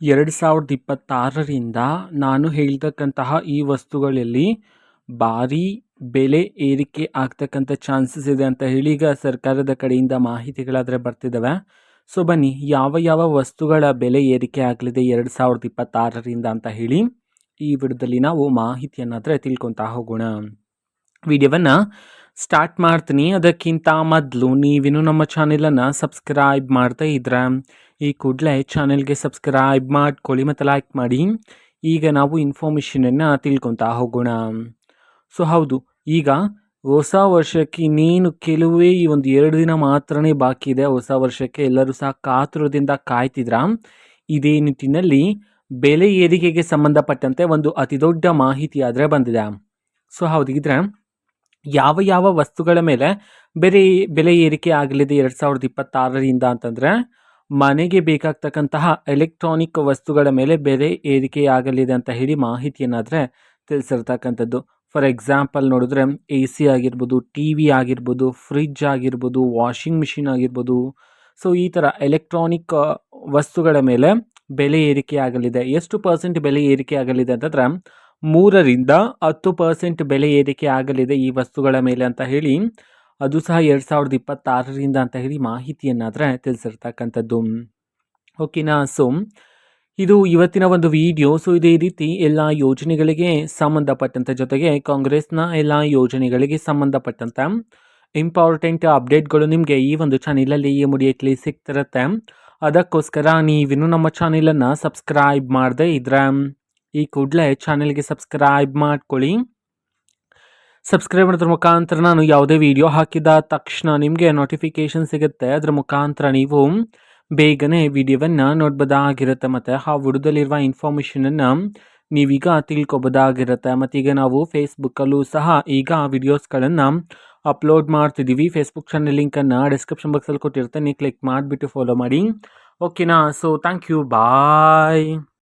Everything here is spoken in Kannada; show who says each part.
Speaker 1: 2026ರಿಂದ ನಾನು ಹೇಳ್ತಕ್ಕಂತಹ ಈ ವಸ್ತುಗಳಲ್ಲಿ ಭಾರೀ ಬೆಲೆ ಏರಿಕೆ ಆಗ್ತಕ್ಕಂಥ ಚಾನ್ಸಸ್ ಇದೆ ಅಂತ ಹೇಳಿ ಈಗ ಸರ್ಕಾರದ ಕಡೆಯಿಂದ ಮಾಹಿತಿಗಳಾದರೆ ಬರ್ತಿದ್ದಾವೆ. ಸೊ ಬನ್ನಿ, ಯಾವ ಯಾವ ವಸ್ತುಗಳ ಬೆಲೆ ಏರಿಕೆ ಆಗಲಿದೆ 2026ರಿಂದ ಅಂತ ಹೇಳಿ ಈ ವಿಡಿಯೋದಲ್ಲಿ ನಾವು ಮಾಹಿತಿಯನ್ನಾದರೆ ತಿಳ್ಕೊತಾ ಹೋಗೋಣ. ವಿಡಿಯೋವನ್ನು ಸ್ಟಾರ್ಟ್ ಮಾಡ್ತೀನಿ. ಅದಕ್ಕಿಂತ ಮೊದಲು ನೀವಿನ್ನೂ ನಮ್ಮ ಚಾನೆಲನ್ನು ಸಬ್ಸ್ಕ್ರೈಬ್ ಮಾಡ್ತಾ ಇದ್ರೆ ಈ ಕೂಡಲೇ ಚಾನೆಲ್ಗೆ ಸಬ್ಸ್ಕ್ರೈಬ್ ಮಾಡ್ಕೊಳ್ಳಿ ಮತ್ತು ಲೈಕ್ ಮಾಡಿ. ಈಗ ನಾವು ಇನ್ಫಾರ್ಮೇಷನನ್ನು ತಿಳ್ಕೊತಾ ಹೋಗೋಣ. ಸೊ ಹೌದು, ಈಗ ಹೊಸ ವರ್ಷಕ್ಕೆ ಇನ್ನೇನು ಕೆಲವೇ ಈ ಒಂದು 2 ದಿನ ಮಾತ್ರನೇ ಬಾಕಿ ಇದೆ. ಹೊಸ ವರ್ಷಕ್ಕೆ ಎಲ್ಲರೂ ಸಹ ಕಾತುರದಿಂದ ಕಾಯ್ತಿದ್ರ. ಇದೇ ನಿಟ್ಟಿನಲ್ಲಿ ಬೆಲೆ ಏರಿಕೆಗೆ ಸಂಬಂಧಪಟ್ಟಂತೆ ಒಂದು ಅತಿ ದೊಡ್ಡ ಮಾಹಿತಿ ಆದರೆ ಬಂದಿದೆ. ಸೊ ಹೌದಿದ್ರೆ ಯಾವ ಯಾವ ವಸ್ತುಗಳ ಮೇಲೆ ಬೆಲೆ ಏರಿಕೆ ಆಗಲಿದೆ 2026ರಿಂದ ಅಂತಂದರೆ, ಮನೆಗೆ ಬೇಕಾಗ್ತಕ್ಕಂತಹ ಎಲೆಕ್ಟ್ರಾನಿಕ್ ವಸ್ತುಗಳ ಮೇಲೆ ಬೆಲೆ ಏರಿಕೆಯಾಗಲಿದೆ ಅಂತ ಹೇಳಿ ಮಾಹಿತಿಯನ್ನಾದರೆ ತಿಳಿಸಿರ್ತಕ್ಕಂಥದ್ದು. ಫಾರ್ ಎಕ್ಸಾಂಪಲ್ ನೋಡಿದ್ರೆ AC ಆಗಿರ್ಬೋದು, TV ಆಗಿರ್ಬೋದು, ಫ್ರಿಡ್ಜ್ ಆಗಿರ್ಬೋದು, ವಾಷಿಂಗ್ ಮಿಷಿನ್ ಆಗಿರ್ಬೋದು. ಸೊ ಈ ಥರ ಎಲೆಕ್ಟ್ರಾನಿಕ್ ವಸ್ತುಗಳ ಮೇಲೆ ಬೆಲೆ ಏರಿಕೆ ಆಗಲಿದೆ. ಎಷ್ಟು ಪರ್ಸೆಂಟ್ ಬೆಲೆ ಏರಿಕೆ ಆಗಲಿದೆ ಅಂತಂದರೆ 3ರಿಂದ 10% ಬೆಲೆ ಏರಿಕೆ ಆಗಲಿದೆ ಈ ವಸ್ತುಗಳ ಮೇಲೆ ಅಂತ ಹೇಳಿ, ಅದು ಸಹ 2026ರಿಂದ ಅಂತ ಹೇಳಿ ಮಾಹಿತಿಯನ್ನಾದರೆ ತಿಳಿಸಿರ್ತಕ್ಕಂಥದ್ದು. ಓಕೆನಾ. ಸೊ ಇದು ಇವತ್ತಿನ ಒಂದು ವಿಡಿಯೋ. ಸೊ ಇದೇ ರೀತಿ ಎಲ್ಲ ಯೋಜನೆಗಳಿಗೆ ಸಂಬಂಧಪಟ್ಟಂತೆ, ಜೊತೆಗೆ ಕಾಂಗ್ರೆಸ್ನ ಎಲ್ಲ ಯೋಜನೆಗಳಿಗೆ ಸಂಬಂಧಪಟ್ಟಂತ ಇಂಪಾರ್ಟೆಂಟ್ ಅಪ್ಡೇಟ್ಗಳು ನಿಮಗೆ ಈ ಒಂದು ಚಾನೆಲಲ್ಲಿ ಇಮಿಡಿಯೇಟ್ಲಿ ಸಿಗ್ತಿರುತ್ತೆ. ಅದಕ್ಕೋಸ್ಕರ ನೀವಿನ್ನೂ ನಮ್ಮ ಚಾನೆಲನ್ನು ಸಬ್ಸ್ಕ್ರೈಬ್ ಮಾಡದೇ ಇದ್ರೆ ಈ ಕೂಡಲೇ ಚಾನೆಲ್ಗೆ ಸಬ್ಸ್ಕ್ರೈಬ್ ಮಾಡ್ಕೊಳ್ಳಿ. ಸಬ್ಸ್ಕ್ರೈಬ್ ಮಾಡೋದ್ರ ಮುಖಾಂತರ ನಾನು ಯಾವುದೇ ವಿಡಿಯೋ ಹಾಕಿದ ತಕ್ಷಣ ನಿಮಗೆ ನೋಟಿಫಿಕೇಶನ್ ಸಿಗುತ್ತೆ. ಅದರ ಮುಖಾಂತರ ನೀವು ಬೇಗನೆ ವಿಡಿಯೋವನ್ನು ನೋಡ್ಬೋದಾಗಿರುತ್ತೆ ಮತ್ತು ಆ ವಿಡಿಯೋದಲ್ಲಿರುವ ಇನ್ಫಾರ್ಮೇಷನನ್ನು ನೀವೀಗ ತಿಳ್ಕೊಬೋದಾಗಿರುತ್ತೆ. ಮತ್ತೀಗ ನಾವು ಫೇಸ್ಬುಕ್ಕಲ್ಲೂ ಸಹ ಈಗ ವಿಡಿಯೋಸ್ಗಳನ್ನು ಅಪ್ಲೋಡ್ ಮಾಡ್ತಿದ್ದೀವಿ. ಫೇಸ್ಬುಕ್ ಚಾನಲ್ ಲಿಂಕನ್ನು ಡಿಸ್ಕ್ರಿಪ್ಷನ್ ಬಾಕ್ಸಲ್ಲಿ ಕೊಟ್ಟಿರ್ತೇನೆ, ಕ್ಲಿಕ್ ಮಾಡಿಬಿಟ್ಟು ಫಾಲೋ ಮಾಡಿ. ಓಕೆನಾ. So thank you, bye.